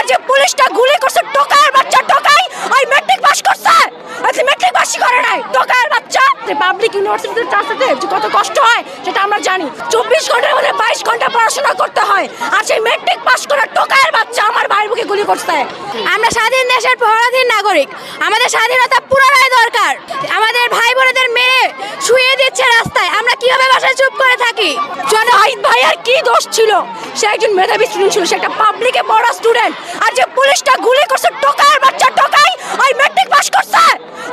যে পুলিশটা গুলি করছে টোকায়ের বাচ্চা টোকাই ওই ম্যাট্রিক পাস করছে আজকে ম্যাট্রিক পাসই করে নাই টোকায়ের বাচ্চা পাবলিক ইউনিভার্সিটিতে চান্সতে যে কত কষ্ট হয় সেটা আমরা জানি 24 ঘন্টার মধ্যে 22 ঘন্টা পড়াশোনা করতে হয় আর সেই ম্যাট্রিক পাস করা টোকায়ের বাচ্চা আমার ভাইয়ের বুকে গুলি করছে। আমরা স্বাধীন দেশের পরাধীন নাগরিক, আমাদের স্বাধীনতা পুনরায় দরকার। আমাদের ভাই বোনেদের মেরে শুয়ে দিচ্ছে রাস্তায়, আমরা কিভাবে বাসায় চুপ করে থাকি? জাহিদ ভাইয়ের কি দোষ ছিল? সে একজন মেধাবী স্টুডেন্ট ছিল, সে একটা পাবলিকে পড়া স্টুডেন্ট আর যে পুলিশটা গুলি করছে টোকায়ের বাচ্চা টোকাই ওই ম্যাট্রিক পাস করছে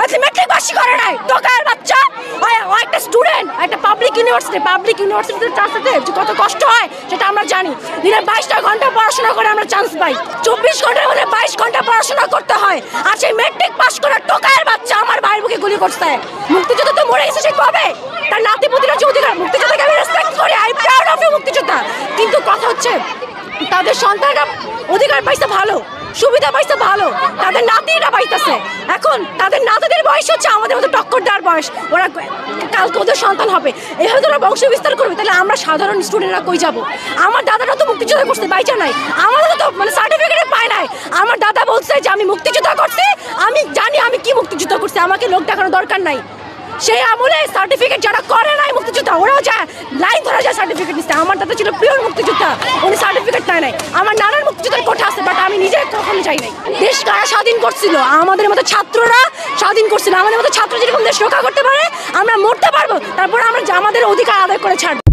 আজকে ম্যাট্রিক পাসই করে নাই টোকায়ের বাচ্চা ওই একটা স্টুডেন্ট একটা পাবলিক ইউনিভার্সিটিতে চান্সতে যে কত কষ্ট হয় সেটা আমরা জানি। দিনে 22টা ঘন্টা পড়াশোনা করে আমরা চান্স পাই, 24 ঘন্টার মধ্যে 22 ঘন্টা পড়াশোনা করতে হয় আর সেই ম্যাট্রিক পাস করা টোকায়ের বাচ্চা আমার ভাইয়ের বুকে গুলি করছে। মুক্তিযোদ্ধা তো মরে গেছে, সে কবে? তার নাতিপুতিরা যে অধিকার, মুক্তিযোদ্ধাকে আমি রেসপেক্ট করি, আই প্রাউড অফ ইউ মুক্তিযোদ্ধা, কিন্তু কথা হচ্ছে তাদের সন্তানরা অধিকার পাইছে ভালো, সুবিধা পাইছে ভালো, তাদের নাতিরা পাইতেছে। এখন তাদের নাতিদের বয়স হচ্ছে আমাদের মতো টক্কর দেওয়ার বয়স, ওরা কালকে ওদের সন্তান হবে, এভাবে ওরা বংশ বিস্তার করবে, তাহলে আমরা সাধারণ স্টুডেন্টরা কই যাব? আমার দাদারা তো মুক্তিযোদ্ধা করছে, বাইচা নাই, আমাদের তো মানে সার্টিফিকেট পায় নাই। আমার দাদা বলছে যে আমি মুক্তিযোদ্ধা করছি, আমি জানি আমি কি মুক্তিযোদ্ধা করছি, আমাকে লোক দেখানোর দরকার নাই। সেই আমলে সার্টিফিকেট যারা করে নাই মুক্তিযোদ্ধা, ওরাও যায় লাইন ধরা যায় সার্টিফিকেট নিতে। আমার দাদা ছিল পিওর মুক্তিযোদ্ধা, উনি সার্টিফিকেট নেয় নাই। আমার নানার মুক্তিযোদ্ধার কোঠা আছে, বাট আমি নিজে কখনো যাই নাই। দেশ কারা স্বাধীন করছিল? আমাদের মতো ছাত্ররা স্বাধীন করছিল। আমাদের মতো ছাত্র যেরকম দেশ রক্ষা করতে পারে আমরা মরতে পারবো, তারপর আমরা আমাদের অধিকার আদায় করে ছাড়বো।